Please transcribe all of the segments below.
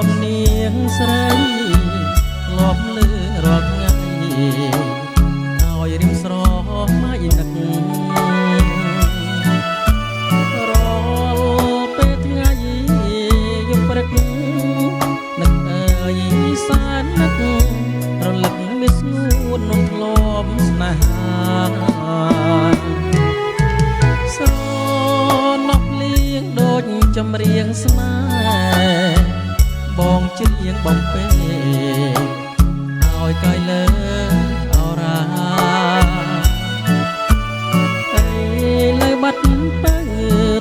សំនៀងស្រីលបលឺរាល់ថ្ងៃឲ្យរៀមស្រមៃនឹករាល់ពេលថ្ងៃយប់ព្រឹកនឹកអើយសាននឹករលឹកមានស្ងួននំធ្លាប់ស្នេហាស្រណប់លៀងដូចចម្រៀងស្នេហ៍បងច្រៀងបំពេឲ្យកាយលើអរាអីលើបាត់ទៅ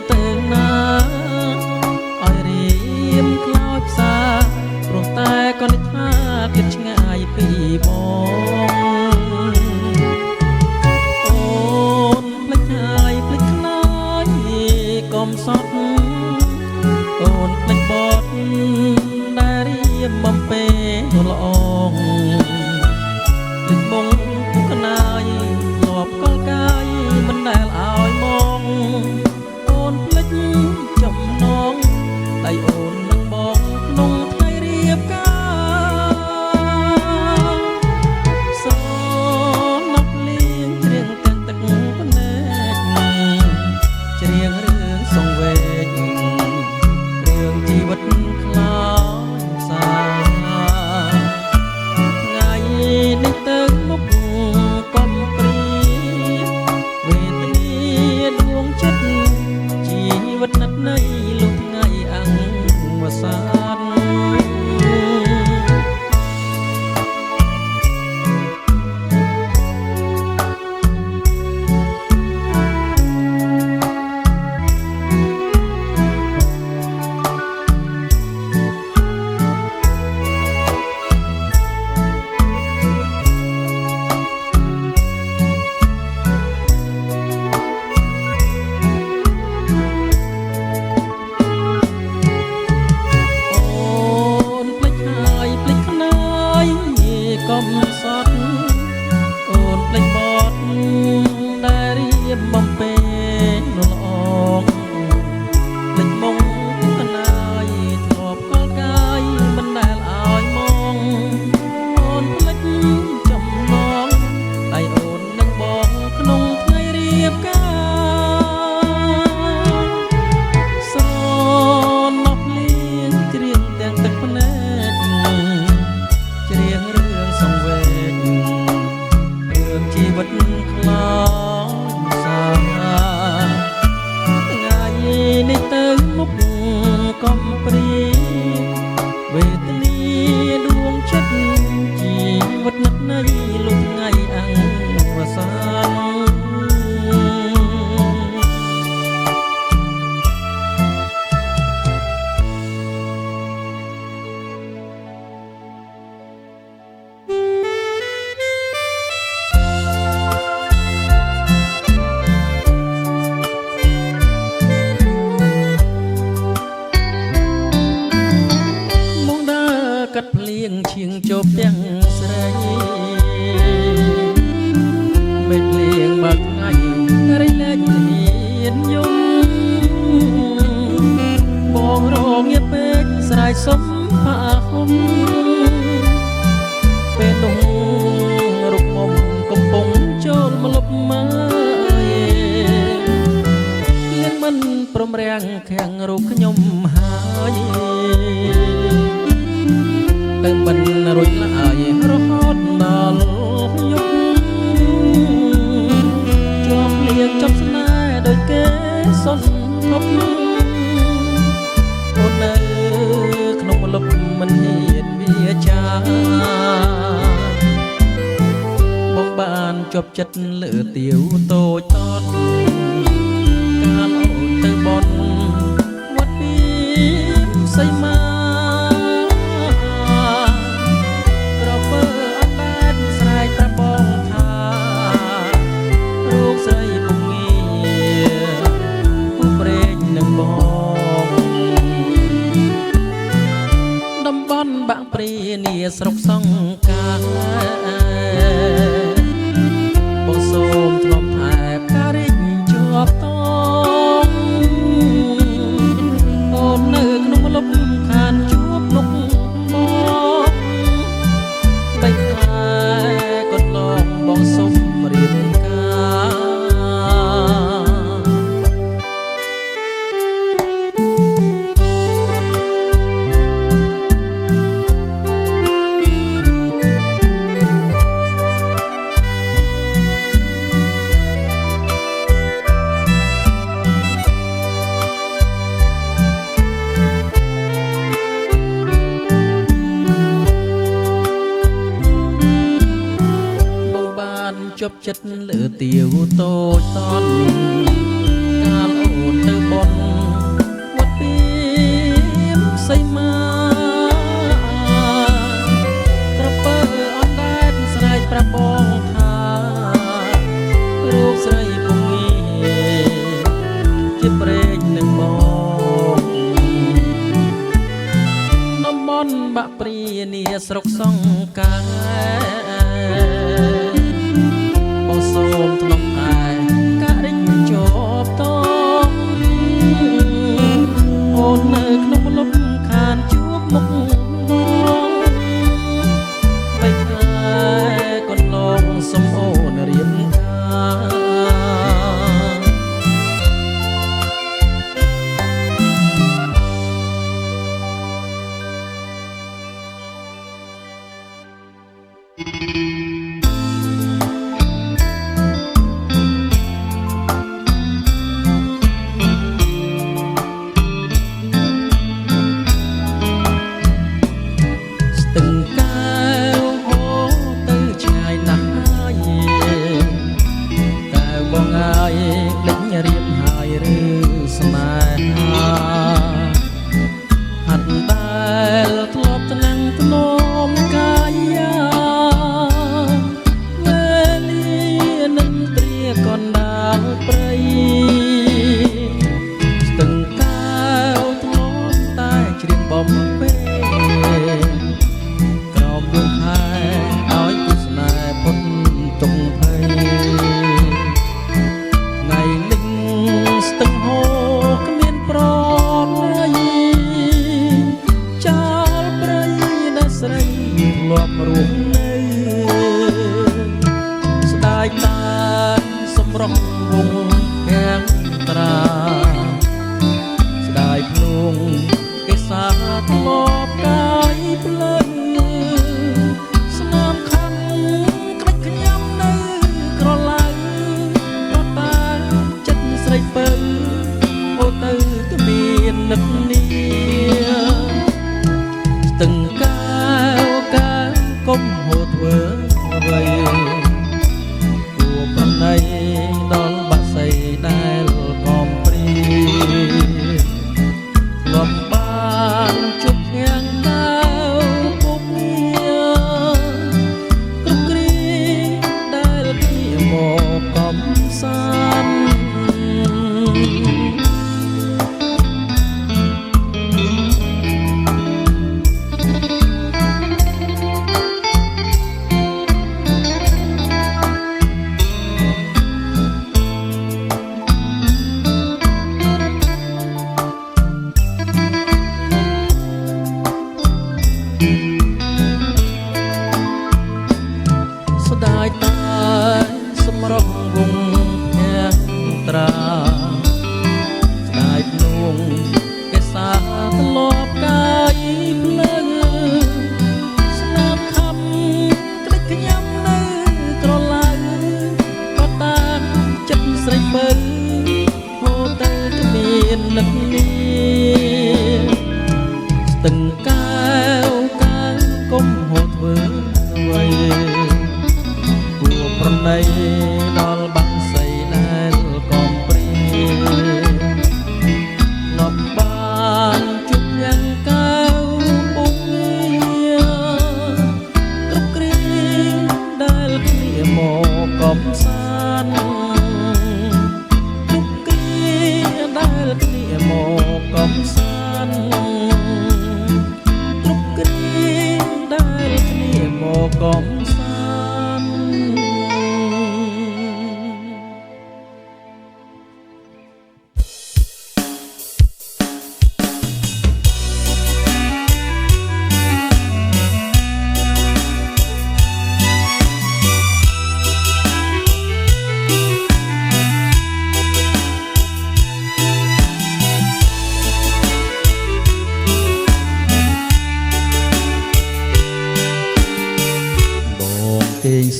ទៅណាឲ្យរៀមខ្លោចផ្សាព្រោះតែក៏នឹកថាគិតឆ្ងាយពីបងអូនភ្លេចហើយភ្លេចខ្លាចកុំសត់អូនភ្លេចបត់ដែលរៀបបំពេល្អងភ្លេចបងគូកណាយធ្លាប់កលកាយមិនដែលឲ្យមកអូនភ្លេចចំណងដៃអូននឹងបងក្នុងថ្ងៃរៀបការសូនប់លៀងច្រៀងទាំងទឹកភ្នែកច្រៀងរឿងសង្វេគរឿងជីវិតខ្លោចផ្សាថ្ងៃនេះទៅមុខកុំព្រៀវេទនាដួងចិត្តជីវិតណាត់ណីលុះថ្ងៃអង្គវសានកុំសត់អូនភ្លេចបត់ដែលរៀបបំពេល្អងភ្លេចមកកណាយធ្លាប់កលកាយមិនដែលឲ្យមកអូនភ្លេចចំណងដៃអូននឹងបងក្នុងថ្ងៃរៀបការស្រណប់លៀងច្រៀងទាំងទឹកភ្នែកច្រៀងរឿងសង្វេគរឿងជីវិតខ្លោចផ្សាថ្ងៃនេះទៅមុខកុំព្រៀវេទនាដួងចិត្តជីវិតណាត់ណីលុះថ្ងៃអង្គវសានកាត់ភ្លៀងឈៀងជប់ទាំងស្រីមេឃលៀងបើកថ្ងៃរីលែកហ៊ានយំបងរងងាប់ពេកស្រ័យសុំផាហុំពេលនោះរុកមុំកំពុងចូលមកលុបមកលៀងមិនព្រមរាំងខាំងរូបខ្ញុំហើយទៅមិនរួចឡើយរហូតដល់យប់ជាប់លៀងចាប់ស្នេហ៍ដោយគេសន្ទប់អូននៅក្នុងលុបមិនហ៊ានវាចាបងបានជាប់ចិត្តលើទៀវតូចតតកាលអូនទៅបនវត្តពីសីមាបាក់ព្រានាស្រុកសង្កាបងសូមធ្នមថែបការរីកជាប់តងអូននៅក្នុងលុបខានជួបលុក ប់ចិត្តលើទាវតូចតន់កាលអូនទៅបនវត្តពីមសីមាក្រពើអនដែនស្រែកប្រាប់បងថារូបស្រីពងងាជាព្រេងនឹងបងតំបន់បាក់ព្រានាស្រុកសង្កាបងសូមថ្នមឯការិញជាប់តងអូននៅក្នុងលំខានជួបមុខបងបីខែកន្លងសុំអូនរៀប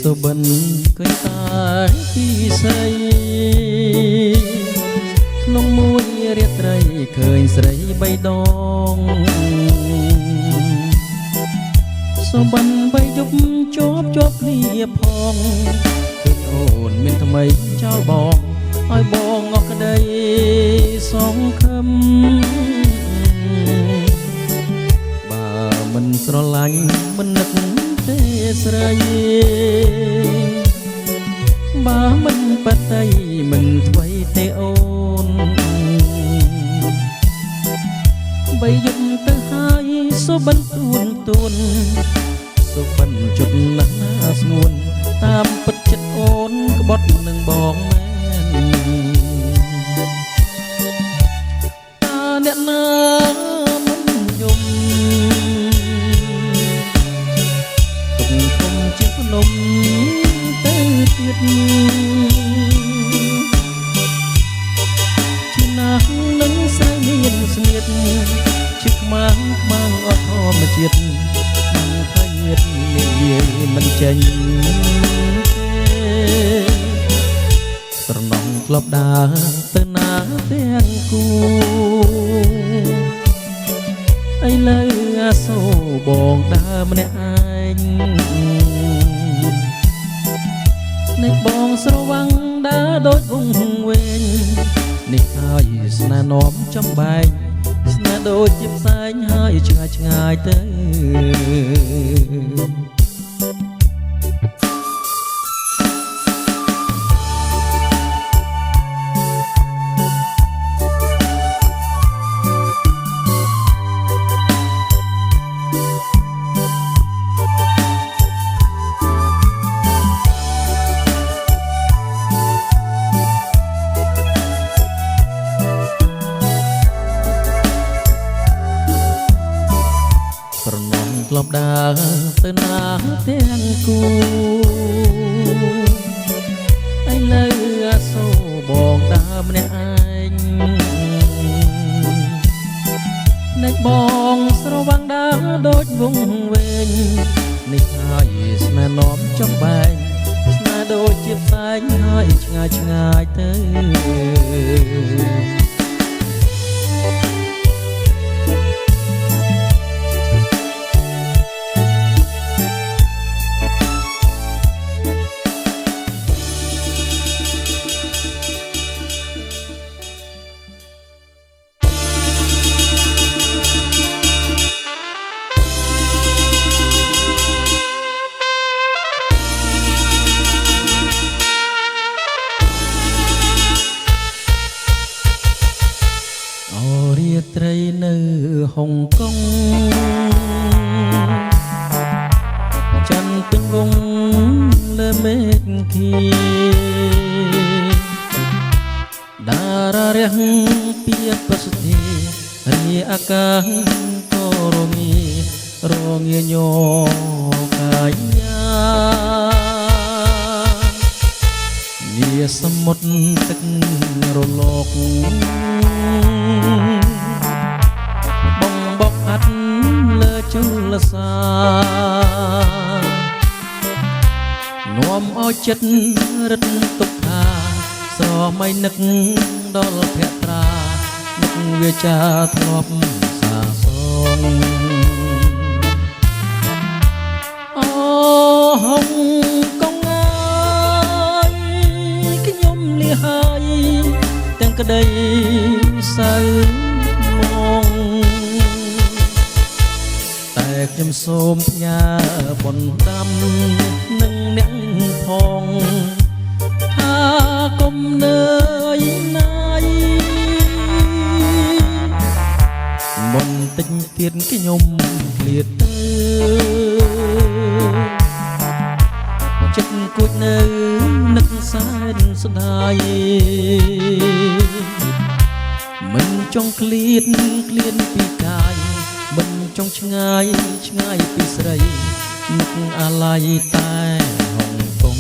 សុបិនឃើញតែពីស្រីក្នុងមួយរាត្រីឃើញស្រីបីដងសុបិនបីយប់ជាប់គ្នាផង ឃើញអូនមានថ្មីចោលបងឲ្យបងអស់ក្តីសងខឹមបើមិនស្រឡាញ់មិននឹកទេស្រីបើមិនបតីមិនថ្មីទេអូនបីយប់ទៅហើយសុបិនទួនសុបិនជុតណាស់ស្ងួនតាមពិតចិត្តអូនក្បត់នឹងបងមែនតើអ្នកណាមិនយំទុកគុំជាភ្នំទៅទៀតជាណាស់នឹងស្រីមានស្នៀតជាខ្មាំងអត់ធម្មជាតិហើយញៀតនិយាយមិនចេញស្រណងធ្លាប់ដើរទៅណាទាំងគូឥឡូវអាសូរបងដើរម្នាក់ឯងនៃបងស្រវាំងដើរដូចវងវែងនេះហើយស្នេហ៍នាំចំបែងស្នេហ៍ដូចជាផ្សែងហើយឆ្ងាយទៅធ្លាប់ដើរទៅណាទាំងគូឥឡូវអាសូរបងដើរម្នាក់ឯងនៃបងស្រវាំងដើរដូចវងវែងនេះហើយស្នេហ៍នាំចំបែងស្នេហ៍ដូចជាផ្សែងហើយឆ្ងាយទៅត្រីនៅហុងកុងច័ន្ទពេញវងលើមេឃខៀតារារះពីប្រសិទ្ធិរីអាកាសក៏រងាញោកាយាវាសមុទ្រទឹករលកបកហាត់លើជលសានាំឲ្យចិត្តរឹតទុកថាស្រមៃនឹកដល់ភក្ត្រានឹកវាចាធ្លាប់សាសងអូហុងកងអើយខ្ញុំលះហើយទាំងក្តីសៅមកតែខ្ញុំសូមផ្ញើបុណ្យដាំនឹងអ្នកផងថាកុំនឿយណាយបន្តិចទៀតខ្ញុំឃ្លាតទៅចិត្តគួចនៅនឹកសែនស្ដាយមិនចង់ឃ្លានពីកាយមិនចង់ឆ្ងាយពីស្រីនឹកអាឡ័យតែហុងកុង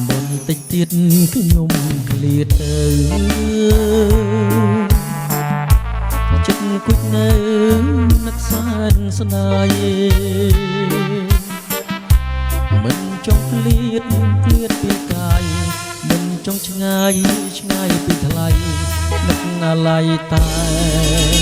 បន្តិចទៀ ទៀតខ្ញុំឃ្លាតទៅចិត្តគួចនៅនឹកសែនស្ដាយមិនចង់ឃ្លាតពីកាយមិនចង់ឆ្ងាយពីថ្លៃនឹកអាឡ័យតែ